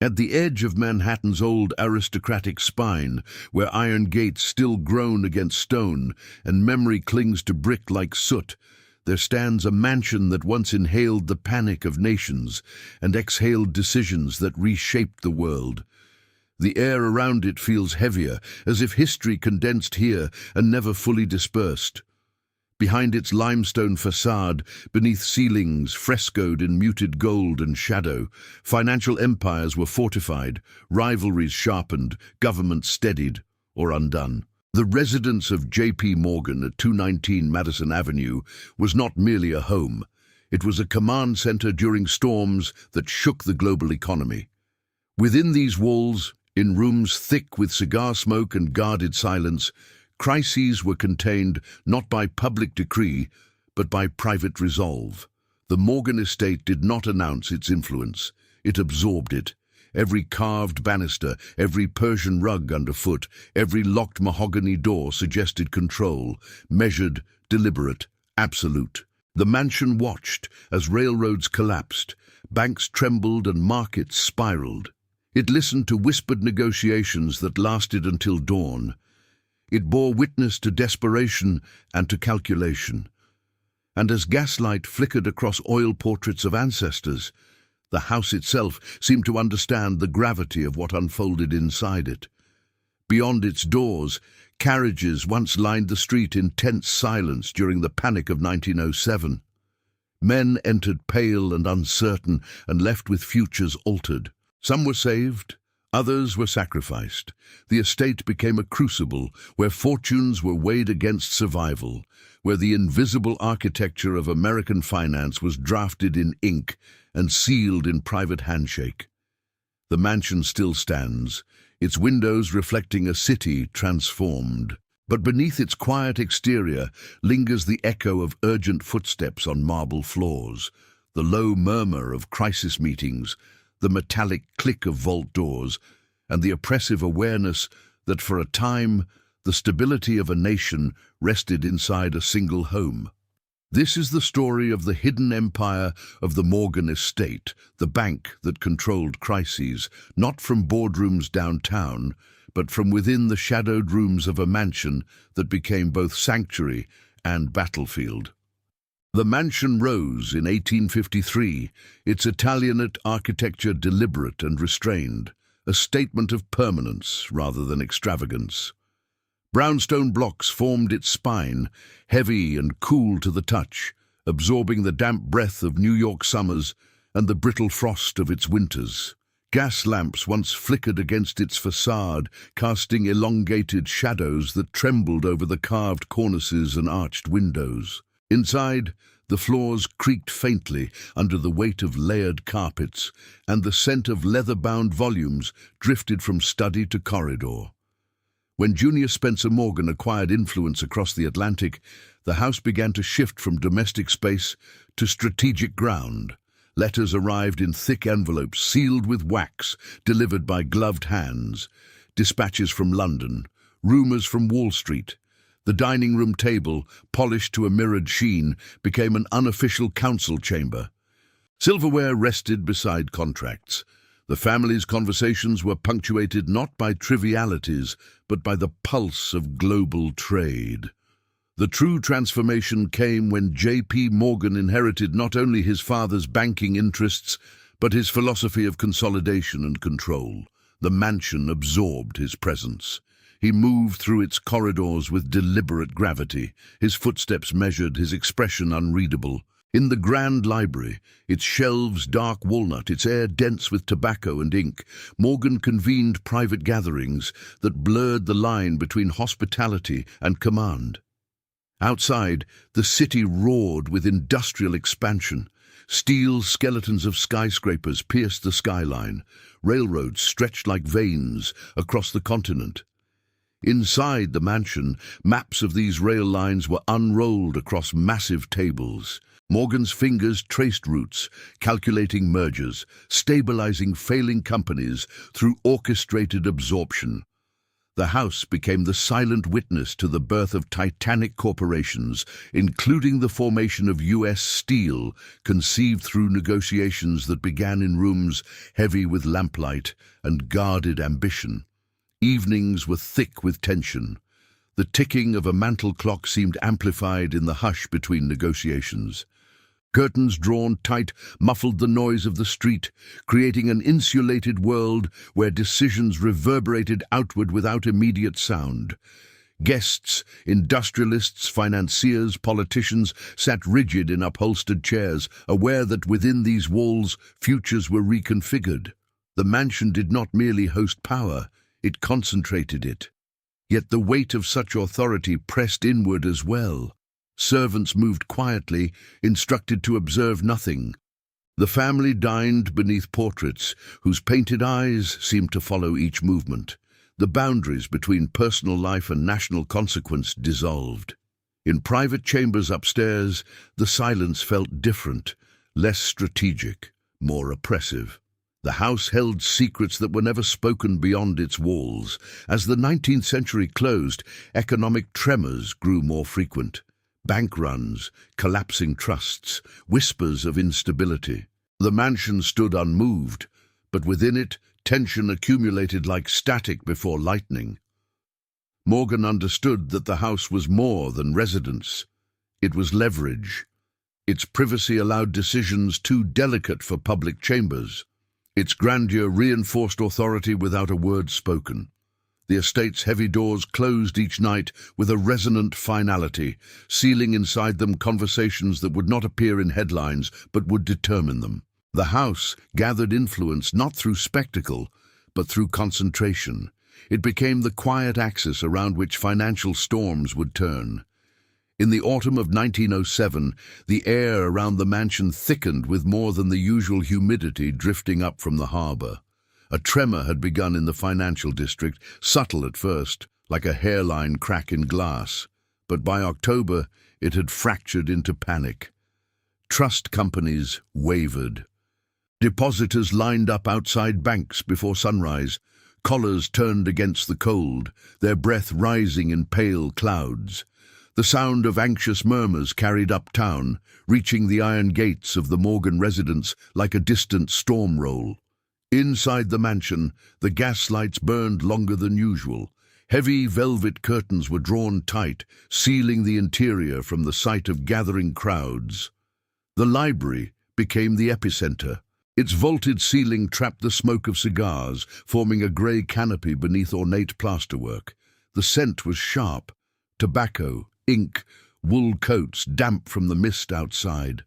At the edge of Manhattan's old aristocratic spine, where iron gates still groan against stone and memory clings to brick like soot, there stands a mansion that once inhaled the panic of nations and exhaled decisions that reshaped the world. The air around it feels heavier, as if history condensed here and never fully dispersed. Behind its limestone facade, beneath ceilings frescoed in muted gold and shadow, financial empires were fortified, rivalries sharpened, governments steadied or undone. The residence of J.P. Morgan at 219 Madison Avenue was not merely a home. It was a command center during storms that shook the global economy. Within these walls, in rooms thick with cigar smoke and guarded silence, crises were contained not by public decree, but by private resolve. The Morgan estate did not announce its influence. It absorbed it. Every carved banister, every Persian rug underfoot, every locked mahogany door suggested control, measured, deliberate, absolute. The mansion watched as railroads collapsed, banks trembled and markets spiraled. It listened to whispered negotiations that lasted until dawn. It bore witness to desperation and to calculation. And as gaslight flickered across oil portraits of ancestors, the house itself seemed to understand the gravity of what unfolded inside it. Beyond its doors, carriages once lined the street in tense silence during the panic of 1907. Men entered pale and uncertain and left with futures altered. Some were saved, others were sacrificed. The estate became a crucible where fortunes were weighed against survival, where the invisible architecture of American finance was drafted in ink and sealed in private handshake. The mansion still stands, its windows reflecting a city transformed. But beneath its quiet exterior lingers the echo of urgent footsteps on marble floors, the low murmur of crisis meetings, the metallic click of vault doors, and the oppressive awareness that for a time the stability of a nation rested inside a single home. This is the story of the hidden empire of the Morgan estate, the bank that controlled crises, not from boardrooms downtown, but from within the shadowed rooms of a mansion that became both sanctuary and battlefield. The mansion rose in 1853, its Italianate architecture deliberate and restrained, a statement of permanence rather than extravagance. Brownstone blocks formed its spine, heavy and cool to the touch, absorbing the damp breath of New York summers and the brittle frost of its winters. Gas lamps once flickered against its facade, casting elongated shadows that trembled over the carved cornices and arched windows. Inside, the floors creaked faintly under the weight of layered carpets, and the scent of leather-bound volumes drifted from study to corridor. When Junior Spencer Morgan acquired influence across the Atlantic, the house began to shift from domestic space to strategic ground. Letters arrived in thick envelopes sealed with wax, delivered by gloved hands. Dispatches from London, rumors from Wall Street. The dining room table, polished to a mirrored sheen, became an unofficial council chamber. Silverware rested beside contracts. The family's conversations were punctuated not by trivialities, but by the pulse of global trade. The true transformation came when J.P. Morgan inherited not only his father's banking interests, but his philosophy of consolidation and control. The mansion absorbed his presence. He moved through its corridors with deliberate gravity, his footsteps measured, his expression unreadable. In the grand library, its shelves dark walnut, its air dense with tobacco and ink, Morgan convened private gatherings that blurred the line between hospitality and command. Outside, the city roared with industrial expansion. Steel skeletons of skyscrapers pierced the skyline. Railroads stretched like veins across the continent. Inside the mansion, maps of these rail lines were unrolled across massive tables. Morgan's fingers traced routes, calculating mergers, stabilizing failing companies through orchestrated absorption. The House became the silent witness to the birth of titanic corporations, including the formation of U.S. Steel, conceived through negotiations that began in rooms heavy with lamplight and guarded ambition. Evenings were thick with tension. The ticking of a mantel clock seemed amplified in the hush between negotiations. Curtains drawn tight muffled the noise of the street, creating an insulated world where decisions reverberated outward without immediate sound. Guests, industrialists, financiers, politicians sat rigid in upholstered chairs, aware that within these walls futures were reconfigured. The mansion did not merely host power, it concentrated it. Yet the weight of such authority pressed inward as well. Servants moved quietly, instructed to observe nothing. The family dined beneath portraits, whose painted eyes seemed to follow each movement. The boundaries between personal life and national consequence dissolved. In private chambers upstairs, the silence felt different, less strategic, more oppressive. The house held secrets that were never spoken beyond its walls. As the 19th century closed, economic tremors grew more frequent. Bank runs, collapsing trusts, whispers of instability. The mansion stood unmoved, but within it, tension accumulated like static before lightning. Morgan understood that the house was more than residence. It was leverage. Its privacy allowed decisions too delicate for public chambers. Its grandeur reinforced authority without a word spoken. The estate's heavy doors closed each night with a resonant finality, sealing inside them conversations that would not appear in headlines but would determine them. The house gathered influence not through spectacle, but through concentration. It became the quiet axis around which financial storms would turn. In the autumn of 1907, the air around the mansion thickened with more than the usual humidity drifting up from the harbor. A tremor had begun in the financial district, subtle at first, like a hairline crack in glass. But by October, it had fractured into panic. Trust companies wavered. Depositors lined up outside banks before sunrise. Collars turned against the cold, their breath rising in pale clouds. The sound of anxious murmurs carried uptown, reaching the iron gates of the Morgan residence like a distant storm roll. Inside the mansion, the gas lights burned longer than usual. Heavy velvet curtains were drawn tight, sealing the interior from the sight of gathering crowds. The library became the epicenter. Its vaulted ceiling trapped the smoke of cigars, forming a grey canopy beneath ornate plasterwork. The scent was sharp: tobacco, ink, wool coats damp from the mist outside.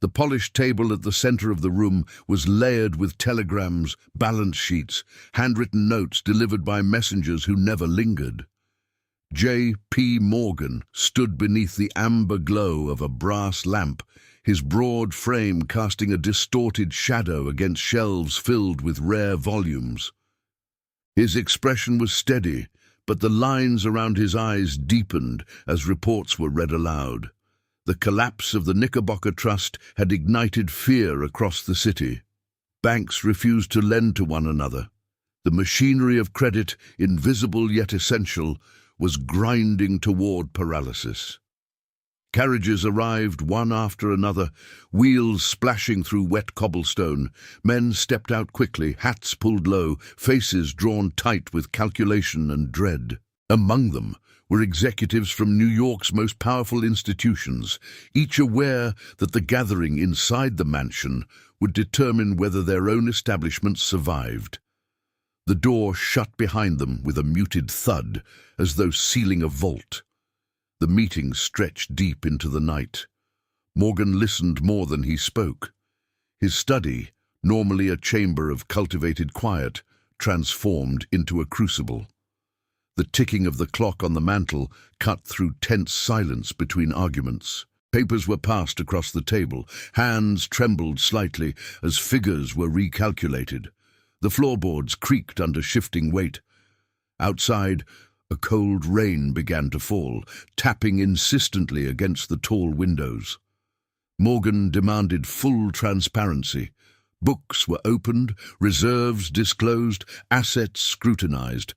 The polished table at the center of the room was layered with telegrams, balance sheets, handwritten notes delivered by messengers who never lingered. J. P. Morgan stood beneath the amber glow of a brass lamp, his broad frame casting a distorted shadow against shelves filled with rare volumes. His expression was steady, but the lines around his eyes deepened as reports were read aloud. The collapse of the Knickerbocker Trust had ignited fear across the city. Banks refused to lend to one another. The machinery of credit, invisible yet essential, was grinding toward paralysis. Carriages arrived one after another, wheels splashing through wet cobblestone. Men stepped out quickly, hats pulled low, faces drawn tight with calculation and dread. Among them were executives from New York's most powerful institutions, each aware that the gathering inside the mansion would determine whether their own establishments survived. The door shut behind them with a muted thud, as though sealing a vault. The meeting stretched deep into the night. Morgan listened more than he spoke. His study, normally a chamber of cultivated quiet, transformed into a crucible. The ticking of the clock on the mantel cut through tense silence between arguments. Papers were passed across the table. Hands trembled slightly as figures were recalculated. The floorboards creaked under shifting weight. Outside, a cold rain began to fall, tapping insistently against the tall windows. Morgan demanded full transparency. Books were opened, reserves disclosed, assets scrutinized.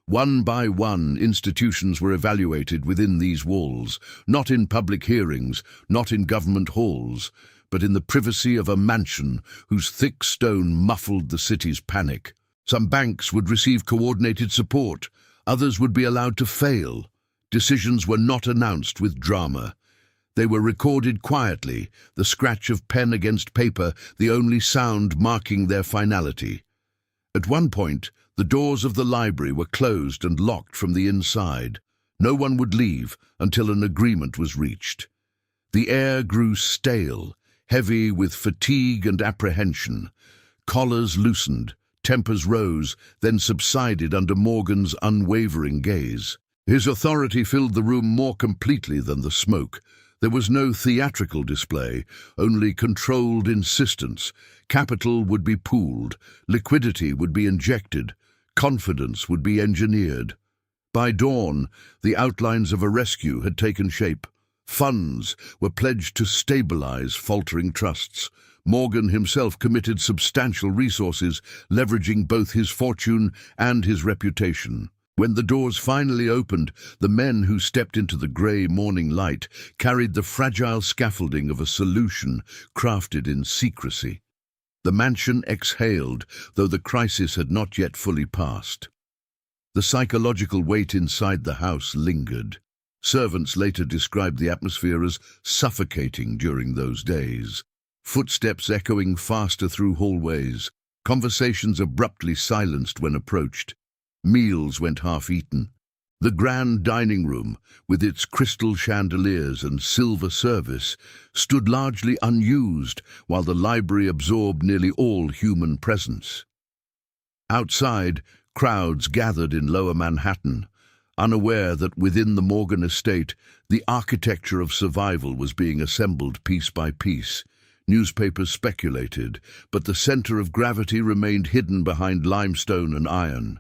One by one, institutions were evaluated within these walls, not in public hearings, not in government halls, but in the privacy of a mansion whose thick stone muffled the city's panic. Some banks would receive coordinated support, others would be allowed to fail. Decisions were not announced with drama. They were recorded quietly, the scratch of pen against paper, the only sound marking their finality. At one point, the doors of the library were closed and locked from the inside. No one would leave until an agreement was reached. The air grew stale, heavy with fatigue and apprehension. Collars loosened, tempers rose, then subsided under Morgan's unwavering gaze. His authority filled the room more completely than the smoke. There was no theatrical display, only controlled insistence. Capital would be pooled, liquidity would be injected, confidence would be engineered. By dawn, the outlines of a rescue had taken shape. Funds were pledged to stabilize faltering trusts. Morgan himself committed substantial resources, leveraging both his fortune and his reputation. When the doors finally opened, the men who stepped into the grey morning light carried the fragile scaffolding of a solution crafted in secrecy. The mansion exhaled, though the crisis had not yet fully passed. The psychological weight inside the house lingered. Servants later described the atmosphere as suffocating during those days. Footsteps echoing faster through hallways, conversations abruptly silenced when approached. Meals went half-eaten. The grand dining room, with its crystal chandeliers and silver service, stood largely unused, while the library absorbed nearly all human presence. Outside, crowds gathered in Lower Manhattan, unaware that within the Morgan estate, the architecture of survival was being assembled piece by piece. Newspapers speculated, but the center of gravity remained hidden behind limestone and iron.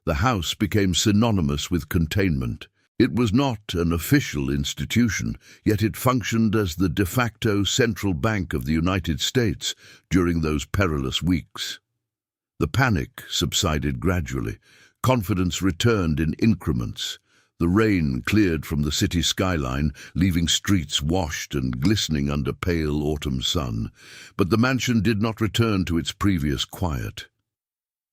The house became synonymous with containment. It was not an official institution, yet it functioned as the de facto central bank of the United States during those perilous weeks. The panic subsided gradually. Confidence returned in increments. The rain cleared from the city skyline, leaving streets washed and glistening under pale autumn sun. But the mansion did not return to its previous quiet.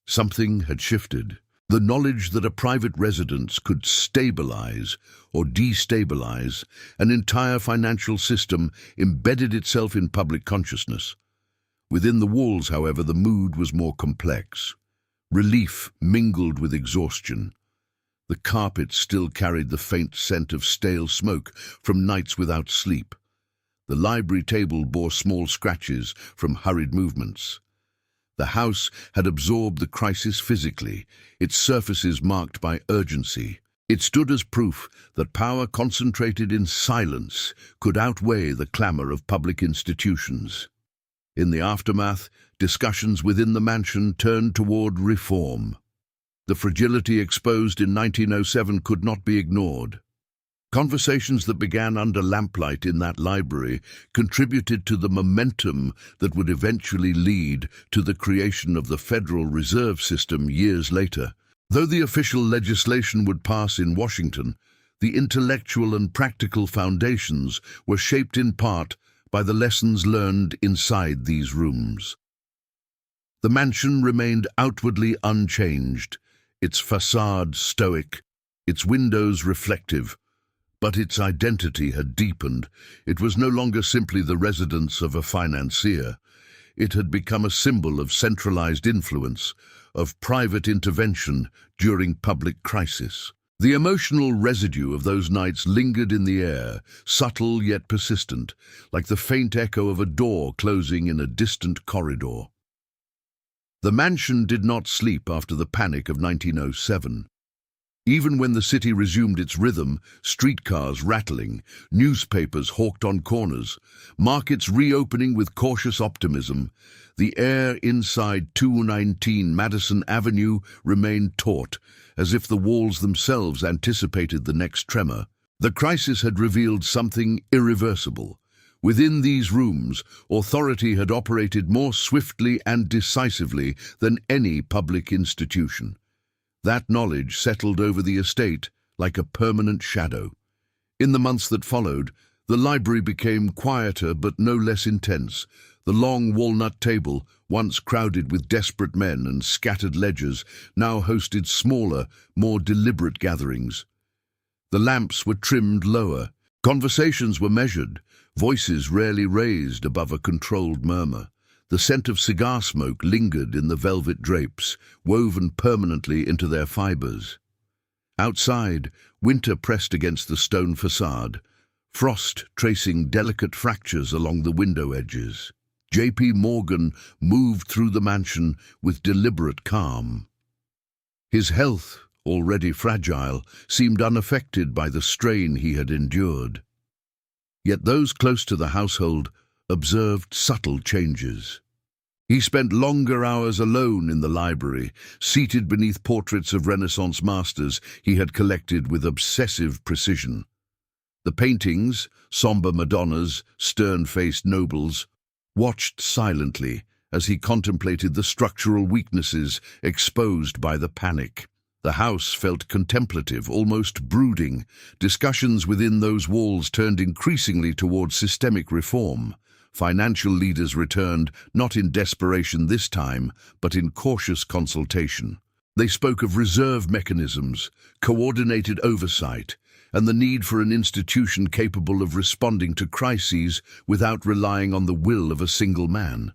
Something had shifted. The knowledge that a private residence could stabilize or destabilize an entire financial system embedded itself in public consciousness. Within the walls, however, the mood was more complex. Relief mingled with exhaustion. The carpet still carried the faint scent of stale smoke from nights without sleep. The library table bore small scratches from hurried movements. The house had absorbed the crisis physically, its surfaces marked by urgency. It stood as proof that power concentrated in silence could outweigh the clamor of public institutions. In the aftermath, discussions within the mansion turned toward reform. The fragility exposed in 1907 could not be ignored. Conversations that began under lamplight in that library contributed to the momentum that would eventually lead to the creation of the Federal Reserve System years later. Though the official legislation would pass in Washington, the intellectual and practical foundations were shaped in part by the lessons learned inside these rooms. The mansion remained outwardly unchanged, its facade stoic, its windows reflective. But its identity had deepened. It was no longer simply the residence of a financier. It had become a symbol of centralized influence, of private intervention during public crisis. The emotional residue of those nights lingered in the air, subtle yet persistent, like the faint echo of a door closing in a distant corridor. The mansion did not sleep after the panic of 1907. Even when the city resumed its rhythm, streetcars rattling, newspapers hawked on corners, markets reopening with cautious optimism, the air inside 219 Madison Avenue remained taut, as if the walls themselves anticipated the next tremor. The crisis had revealed something irreversible. Within these rooms, authority had operated more swiftly and decisively than any public institution. That knowledge settled over the estate like a permanent shadow. In the months that followed, the library became quieter but no less intense. The long walnut table, once crowded with desperate men and scattered ledgers, now hosted smaller, more deliberate gatherings. The lamps were trimmed lower. Conversations were measured, voices rarely raised above a controlled murmur. The scent of cigar smoke lingered in the velvet drapes, woven permanently into their fibers. Outside, winter pressed against the stone facade, frost tracing delicate fractures along the window edges. J.P. Morgan moved through the mansion with deliberate calm. His health, already fragile, seemed unaffected by the strain he had endured. Yet those close to the household observed subtle changes. He spent longer hours alone in the library, seated beneath portraits of Renaissance masters he had collected with obsessive precision. The paintings, somber Madonnas, stern-faced nobles, watched silently as he contemplated the structural weaknesses exposed by the panic. The house felt contemplative, almost brooding. Discussions within those walls turned increasingly towards systemic reform. Financial leaders returned, not in desperation this time, but in cautious consultation. They spoke of reserve mechanisms, coordinated oversight, and the need for an institution capable of responding to crises without relying on the will of a single man.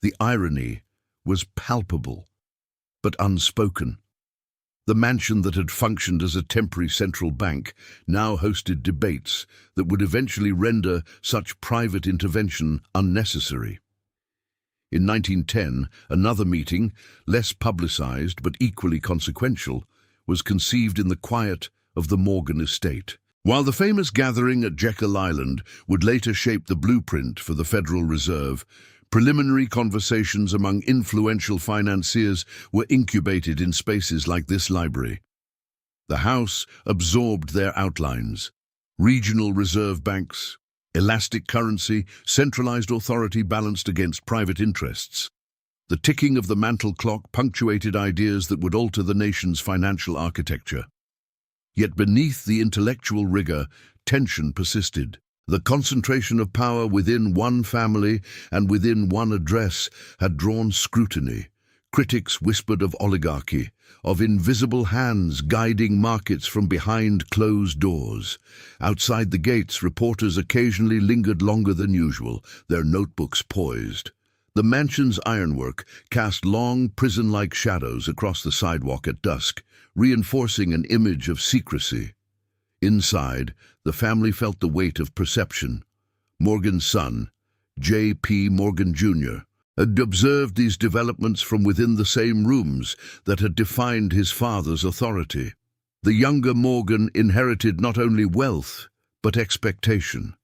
The irony was palpable, but unspoken. The mansion that had functioned as a temporary central bank now hosted debates that would eventually render such private intervention unnecessary. In 1910, another meeting, less publicized but equally consequential, was conceived in the quiet of the Morgan estate. While the famous gathering at Jekyll Island would later shape the blueprint for the Federal Reserve, preliminary conversations among influential financiers were incubated in spaces like this library. The House absorbed their outlines: regional reserve banks, elastic currency, centralized authority balanced against private interests. The ticking of the mantle clock punctuated ideas that would alter the nation's financial architecture. Yet beneath the intellectual rigor, tension persisted. The concentration of power within one family and within one address had drawn scrutiny. Critics whispered of oligarchy, of invisible hands guiding markets from behind closed doors. Outside the gates, reporters occasionally lingered longer than usual, their notebooks poised. The mansion's ironwork cast long, prison-like shadows across the sidewalk at dusk, reinforcing an image of secrecy. Inside, the family felt the weight of perception. Morgan's son, J.P. Morgan Jr., had observed these developments from within the same rooms that had defined his father's authority. The younger Morgan inherited not only wealth, but expectation.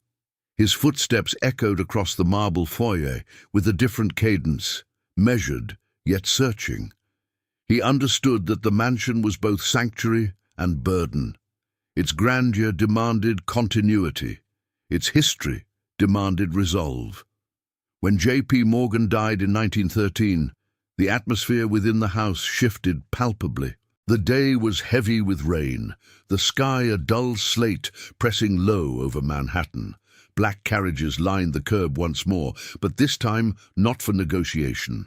His footsteps echoed across the marble foyer with a different cadence, measured, yet searching. He understood that the mansion was both sanctuary and burden. Its grandeur demanded continuity. Its history demanded resolve. When J.P. Morgan died in 1913, the atmosphere within the house shifted palpably. The day was heavy with rain, the sky a dull slate pressing low over Manhattan. Black carriages lined the curb once more, but this time not for negotiation.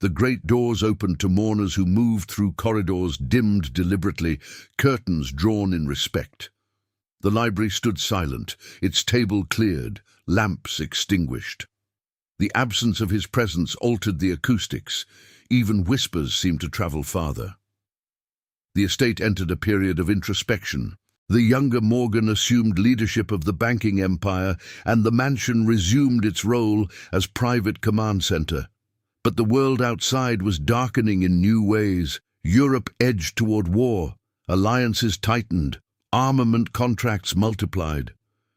The great doors opened to mourners who moved through corridors dimmed deliberately, curtains drawn in respect. The library stood silent, its table cleared, lamps extinguished. The absence of his presence altered the acoustics. Even whispers seemed to travel farther. The estate entered a period of introspection. The younger Morgan assumed leadership of the banking empire, and the mansion resumed its role as private command center. But the world outside was darkening in new ways. Europe edged toward war. Alliances tightened. Armament contracts multiplied.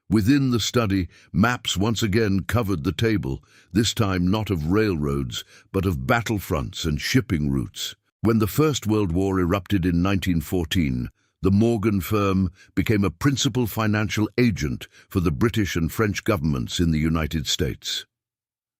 Within the study, maps once again covered the table, this time not of railroads, but of battlefronts and shipping routes. When the First World War erupted in 1914, the Morgan firm became a principal financial agent for the British and French governments in the United States.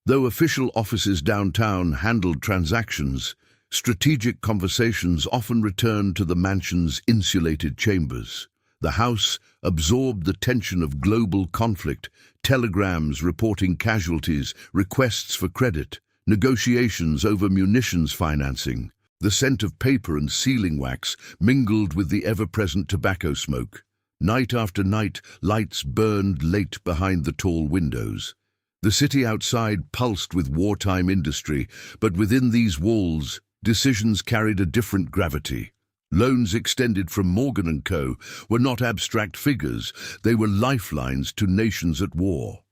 Though official offices downtown handled transactions, Strategic conversations often returned to the mansion's insulated chambers. The house absorbed the tension of global conflict, telegrams reporting casualties, requests for credit, negotiations over munitions financing. The scent of paper and sealing wax mingled with the ever-present tobacco smoke. Night after night, lights burned late behind the tall windows. The city outside pulsed with wartime industry, but within these walls, decisions carried a different gravity. Loans extended from Morgan & Co. were not abstract figures, they were lifelines to nations at war.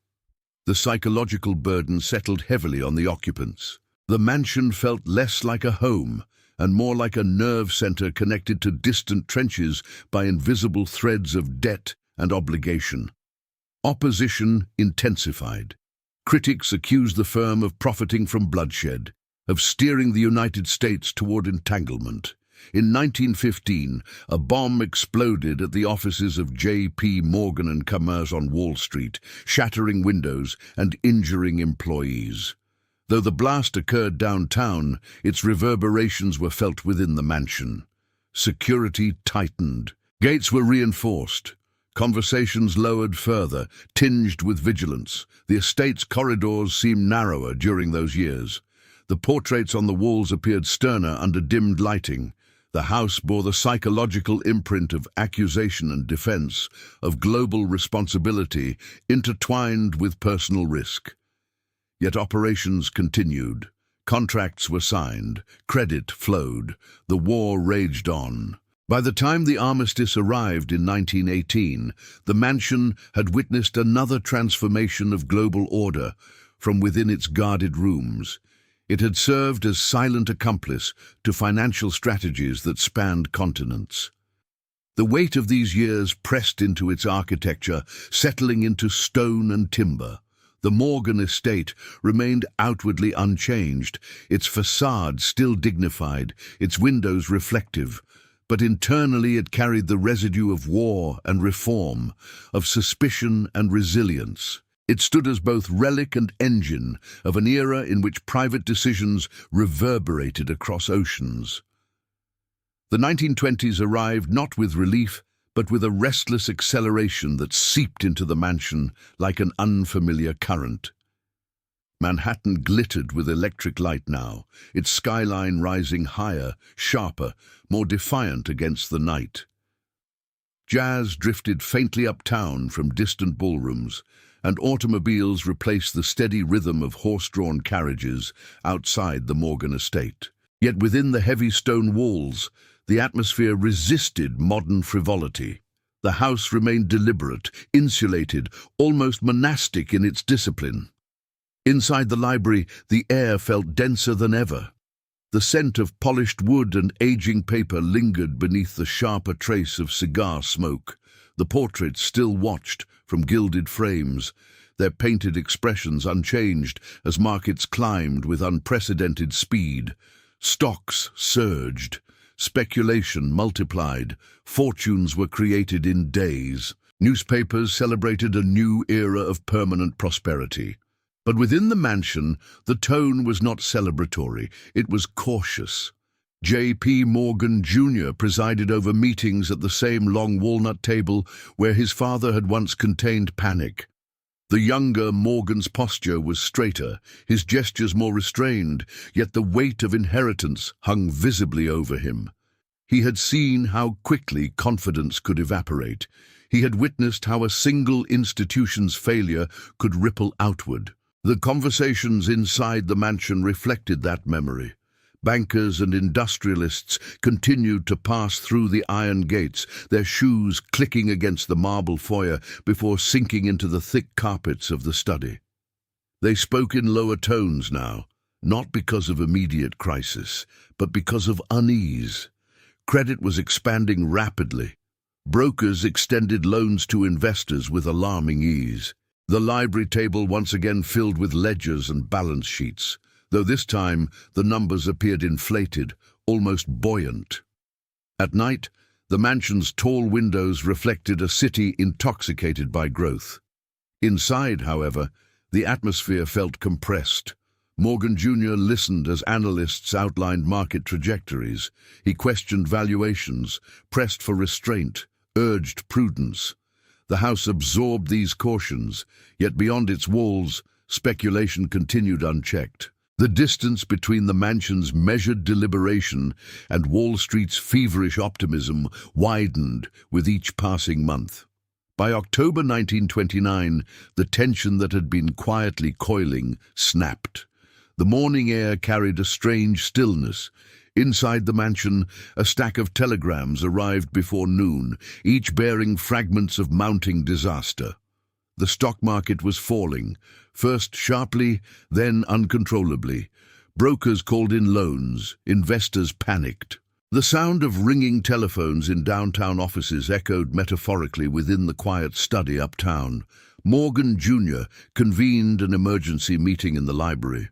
The psychological burden settled heavily on the occupants. The mansion felt less like a home and more like a nerve center connected to distant trenches by invisible threads of debt and obligation. Opposition intensified. Critics accused the firm of profiting from bloodshed, of steering the United States toward entanglement. In 1915, a bomb exploded at the offices of J.P. Morgan & Commerce on Wall Street, shattering windows and injuring employees. Though the blast occurred downtown, its reverberations were felt within the mansion. Security tightened. Gates were reinforced. Conversations lowered further, tinged with vigilance. The estate's corridors seemed narrower during those years. The portraits on the walls appeared sterner under dimmed lighting. The house bore the psychological imprint of accusation and defense, of global responsibility intertwined with personal risk. Yet operations continued. Contracts were signed. Credit flowed. The war raged on. By the time the armistice arrived in 1918, the mansion had witnessed another transformation of global order from within its guarded rooms. It had served as silent accomplice to financial strategies that spanned continents. The weight of these years pressed into its architecture, settling into stone and timber. The Morgan estate remained outwardly unchanged, its facade still dignified, its windows reflective, but internally it carried the residue of war and reform, of suspicion and resilience. It stood as both relic and engine of an era in which private decisions reverberated across oceans. The 1920s arrived not with relief, but with a restless acceleration that seeped into the mansion like an unfamiliar current. Manhattan glittered with electric light now, its skyline rising higher, sharper, more defiant against the night. Jazz drifted faintly uptown from distant ballrooms, and automobiles replaced the steady rhythm of horse-drawn carriages outside the Morgan estate. Yet within the heavy stone walls, the atmosphere resisted modern frivolity. The house remained deliberate, insulated, almost monastic in its discipline. Inside the library, the air felt denser than ever. The scent of polished wood and aging paper lingered beneath the sharper trace of cigar smoke. The portraits still watched from gilded frames, their painted expressions unchanged as markets climbed with unprecedented speed. Stocks surged. Speculation multiplied. Fortunes were created in days. Newspapers celebrated a new era of permanent prosperity. But within the mansion, the tone was not celebratory, it was cautious. J.P. Morgan Jr. presided over meetings at the same long walnut table where his father had once contained panic. The younger Morgan's posture was straighter, his gestures more restrained, yet the weight of inheritance hung visibly over him. He had seen how quickly confidence could evaporate. He had witnessed how a single institution's failure could ripple outward. The conversations inside the mansion reflected that memory. Bankers and industrialists continued to pass through the iron gates, their shoes clicking against the marble foyer before sinking into the thick carpets of the study. They spoke in lower tones now, not because of immediate crisis, but because of unease. Credit was expanding rapidly. Brokers extended loans to investors with alarming ease. The library table once again filled with ledgers and balance sheets, though this time the numbers appeared inflated, almost buoyant. At night, the mansion's tall windows reflected a city intoxicated by growth. Inside, however, the atmosphere felt compressed. Morgan Jr. listened as analysts outlined market trajectories. He questioned valuations, pressed for restraint, urged prudence. The house absorbed these cautions, yet beyond its walls, speculation continued unchecked. The distance between the mansion's measured deliberation and Wall Street's feverish optimism widened with each passing month. By October 1929, the tension that had been quietly coiling snapped. The morning air carried a strange stillness. Inside the mansion, a stack of telegrams arrived before noon, each bearing fragments of mounting disaster. The stock market was falling, first sharply, then uncontrollably. Brokers called in loans, investors panicked. The sound of ringing telephones in downtown offices echoed metaphorically within the quiet study uptown. Morgan Jr. convened an emergency meeting in the library.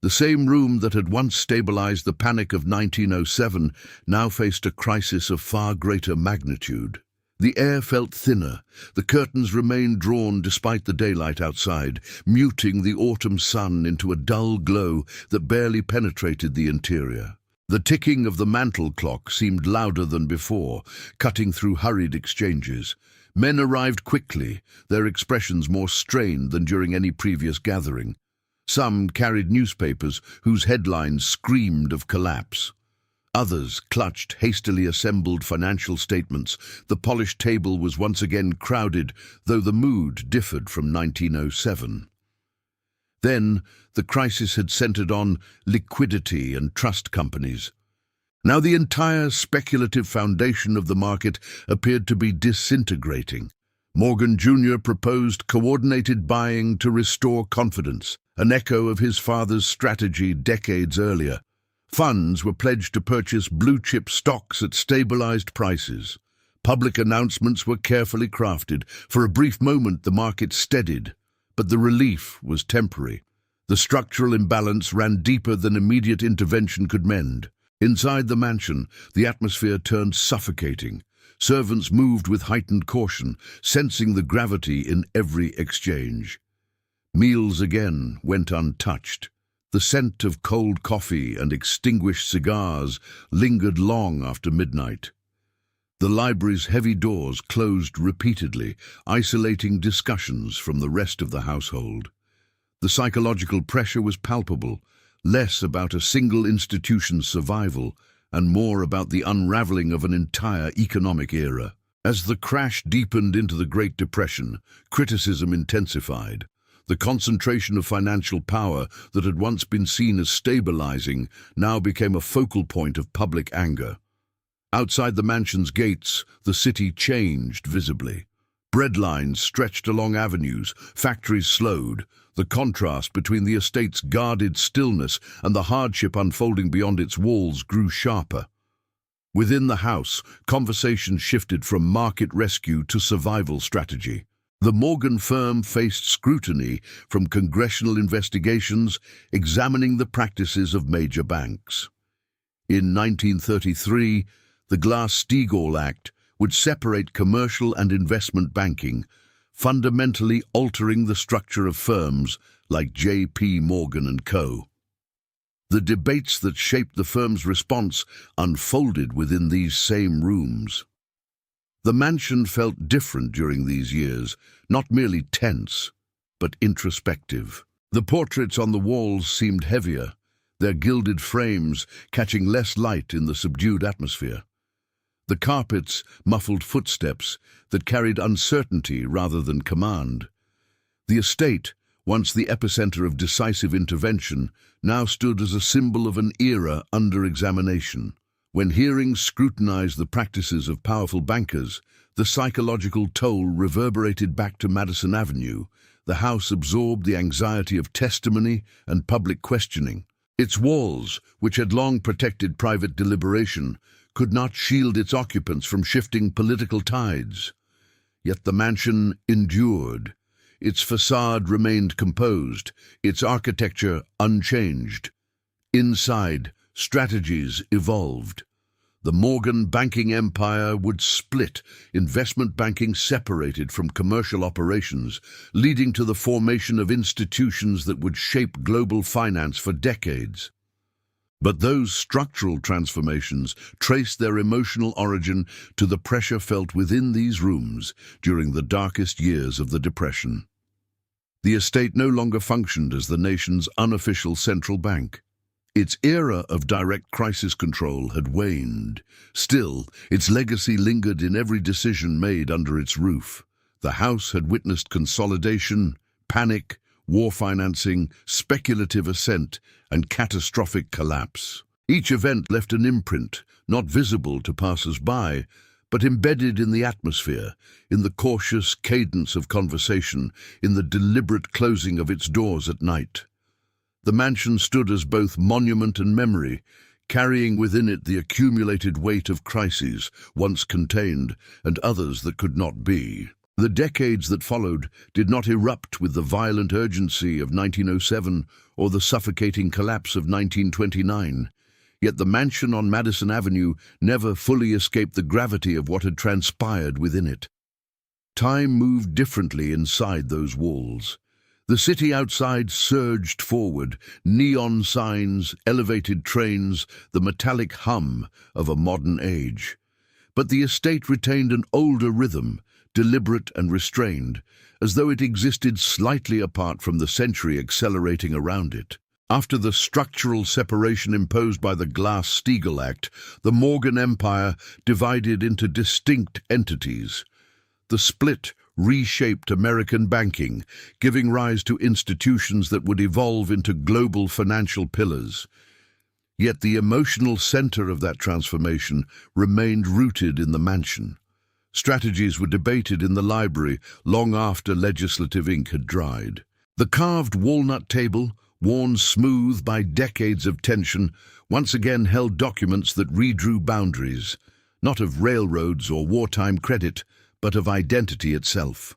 The same room that had once stabilized the panic of 1907 now faced a crisis of far greater magnitude. The air felt thinner, the curtains remained drawn despite the daylight outside, muting the autumn sun into a dull glow that barely penetrated the interior. The ticking of the mantel clock seemed louder than before, cutting through hurried exchanges. Men arrived quickly, their expressions more strained than during any previous gathering. Some carried newspapers whose headlines screamed of collapse. Others clutched hastily assembled financial statements. The polished table was once again crowded, though the mood differed from 1907. Then, the crisis had centered on liquidity and trust companies. Now the entire speculative foundation of the market appeared to be disintegrating. Morgan Jr. proposed coordinated buying to restore confidence, an echo of his father's strategy decades earlier. Funds were pledged to purchase blue-chip stocks at stabilized prices. Public announcements were carefully crafted. For a brief moment, the market steadied, but the relief was temporary. The structural imbalance ran deeper than immediate intervention could mend. Inside the mansion, the atmosphere turned suffocating. Servants moved with heightened caution, sensing the gravity in every exchange. Meals again went untouched. The scent of cold coffee and extinguished cigars lingered long after midnight. The library's heavy doors closed repeatedly, isolating discussions from the rest of the household. The psychological pressure was palpable, less about a single institution's survival and more about the unraveling of an entire economic era. As the crash deepened into the Great Depression, criticism intensified. The concentration of financial power that had once been seen as stabilizing now became a focal point of public anger. Outside the mansion's gates, the city changed visibly. Bread lines stretched along avenues, factories slowed. The contrast between the estate's guarded stillness and the hardship unfolding beyond its walls grew sharper. Within the house, conversation shifted from market rescue to survival strategy. The Morgan firm faced scrutiny from congressional investigations examining the practices of major banks. In 1933, the Glass-Steagall Act would separate commercial and investment banking, fundamentally altering the structure of firms like J.P. Morgan and Co. The debates that shaped the firm's response unfolded within these same rooms. The mansion felt different during these years, not merely tense, but introspective. The portraits on the walls seemed heavier, their gilded frames catching less light in the subdued atmosphere. The carpets muffled footsteps that carried uncertainty rather than command. The estate, once the epicenter of decisive intervention, now stood as a symbol of an era under examination. When hearings scrutinized the practices of powerful bankers, the psychological toll reverberated back to Madison Avenue. The house absorbed the anxiety of testimony and public questioning. Its walls, which had long protected private deliberation, could not shield its occupants from shifting political tides. Yet the mansion endured. Its facade remained composed, its architecture unchanged. Inside, strategies evolved. The Morgan banking empire would split, investment banking separated from commercial operations, leading to the formation of institutions that would shape global finance for decades. But those structural transformations trace their emotional origin to the pressure felt within these rooms during the darkest years of the Depression. The estate no longer functioned as the nation's unofficial central bank. Its era of direct crisis control had waned. Still, its legacy lingered in every decision made under its roof. The house had witnessed consolidation, panic, war financing, speculative ascent, and catastrophic collapse. Each event left an imprint, not visible to passers-by, but embedded in the atmosphere, in the cautious cadence of conversation, in the deliberate closing of its doors at night. The mansion stood as both monument and memory, carrying within it the accumulated weight of crises once contained and others that could not be. The decades that followed did not erupt with the violent urgency of 1907 or the suffocating collapse of 1929. Yet the mansion on Madison Avenue never fully escaped the gravity of what had transpired within it. Time moved differently inside those walls. The city outside surged forward, neon signs, elevated trains, the metallic hum of a modern age. But the estate retained an older rhythm, deliberate and restrained, as though it existed slightly apart from the century accelerating around it. After the structural separation imposed by the Glass-Steagall Act, the Morgan Empire divided into distinct entities. The split reshaped American banking, giving rise to institutions that would evolve into global financial pillars. Yet the emotional center of that transformation remained rooted in the mansion. Strategies were debated in the library long after legislative ink had dried. The carved walnut table, worn smooth by decades of tension, once again held documents that redrew boundaries, not of railroads or wartime credit, but of identity itself.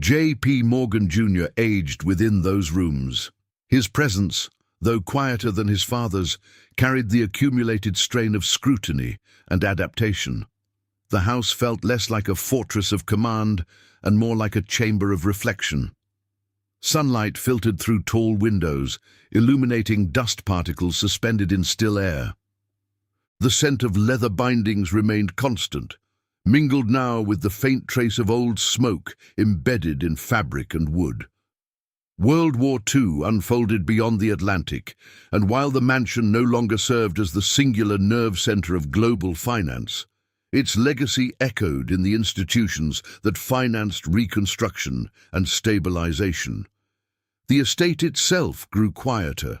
J.P. Morgan Jr. aged within those rooms. His presence, though quieter than his father's, carried the accumulated strain of scrutiny and adaptation. The house felt less like a fortress of command and more like a chamber of reflection. Sunlight filtered through tall windows, illuminating dust particles suspended in still air. The scent of leather bindings remained constant, mingled now with the faint trace of old smoke embedded in fabric and wood. World War II unfolded beyond the Atlantic, and while the mansion no longer served as the singular nerve center of global finance, its legacy echoed in the institutions that financed reconstruction and stabilization. The estate itself grew quieter,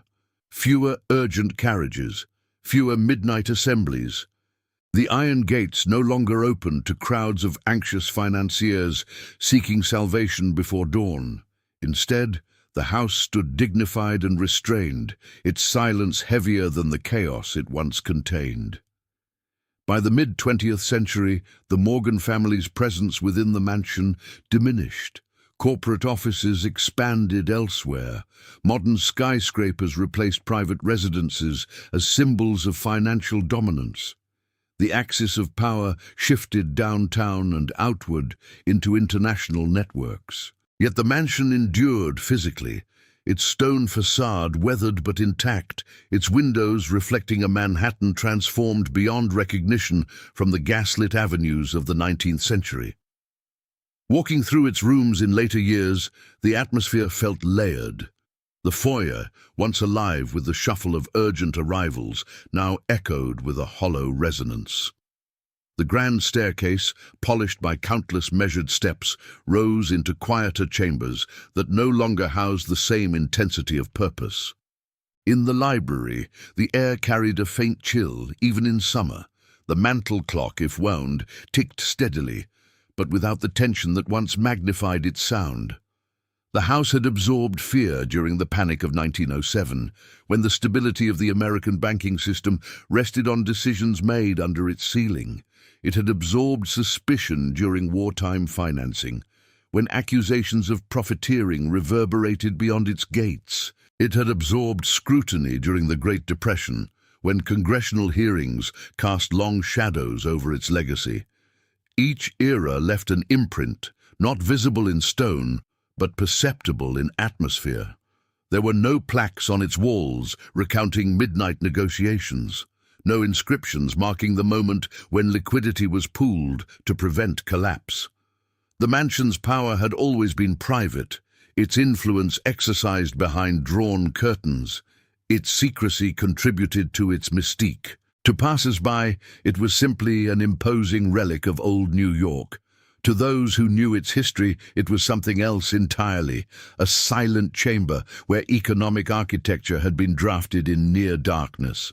fewer urgent carriages, fewer midnight assemblies. The iron gates no longer opened to crowds of anxious financiers seeking salvation before dawn. Instead, the house stood dignified and restrained, its silence heavier than the chaos it once contained. By the mid-20th century, the Morgan family's presence within the mansion diminished. Corporate offices expanded elsewhere. Modern skyscrapers replaced private residences as symbols of financial dominance. The axis of power shifted downtown and outward into international networks. Yet the mansion endured physically, its stone facade weathered but intact, its windows reflecting a Manhattan transformed beyond recognition from the gaslit avenues of the 19th century. Walking through its rooms in later years, the atmosphere felt layered. The foyer, once alive with the shuffle of urgent arrivals, now echoed with a hollow resonance. The grand staircase, polished by countless measured steps, rose into quieter chambers that no longer housed the same intensity of purpose. In the library, the air carried a faint chill, even in summer. The mantel clock, if wound, ticked steadily, but without the tension that once magnified its sound. The house had absorbed fear during the panic of 1907, when the stability of the American banking system rested on decisions made under its ceiling. It had absorbed suspicion during wartime financing, when accusations of profiteering reverberated beyond its gates. It had absorbed scrutiny during the Great Depression, when congressional hearings cast long shadows over its legacy. Each era left an imprint, not visible in stone, but perceptible in atmosphere. There were no plaques on its walls recounting midnight negotiations, no inscriptions marking the moment when liquidity was pooled to prevent collapse. The mansion's power had always been private, its influence exercised behind drawn curtains. Its secrecy contributed to its mystique. To passers-by, it was simply an imposing relic of old New York. To those who knew its history, it was something else entirely, a silent chamber where economic architecture had been drafted in near darkness.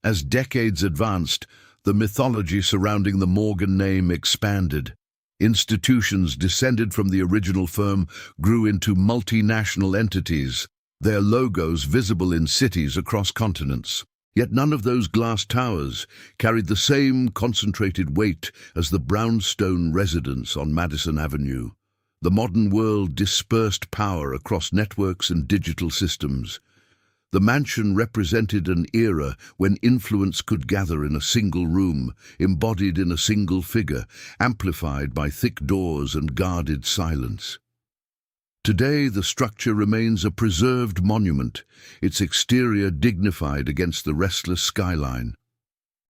As decades advanced, the mythology surrounding the Morgan name expanded. Institutions descended from the original firm grew into multinational entities, their logos visible in cities across continents. Yet none of those glass towers carried the same concentrated weight as the brownstone residence on Madison Avenue. The modern world dispersed power across networks and digital systems. The mansion represented an era when influence could gather in a single room, embodied in a single figure, amplified by thick doors and guarded silence. Today, the structure remains a preserved monument, its exterior dignified against the restless skyline.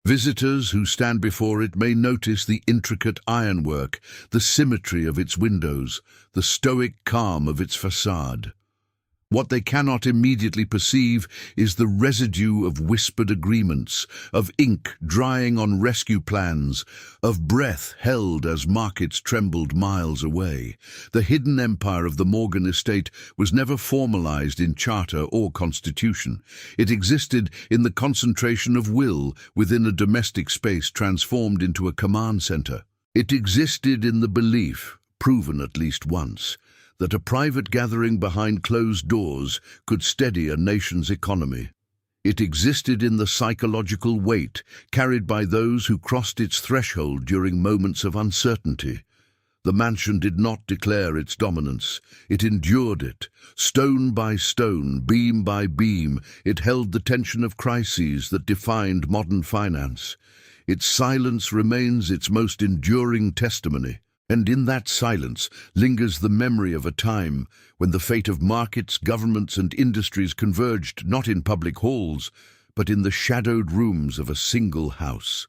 Visitors who stand before it may notice the intricate ironwork, the symmetry of its windows, the stoic calm of its facade. What they cannot immediately perceive is the residue of whispered agreements, of ink drying on rescue plans, of breath held as markets trembled miles away. The hidden empire of the Morgan estate was never formalized in charter or constitution. It existed in the concentration of will within a domestic space transformed into a command center. It existed in the belief, proven at least once, that a private gathering behind closed doors could steady a nation's economy. It existed in the psychological weight carried by those who crossed its threshold during moments of uncertainty. The mansion did not declare its dominance. It endured it. Stone by stone, beam by beam, it held the tension of crises that defined modern finance. Its silence remains its most enduring testimony. And in that silence lingers the memory of a time when the fate of markets, governments, and industries converged not in public halls, but in the shadowed rooms of a single house.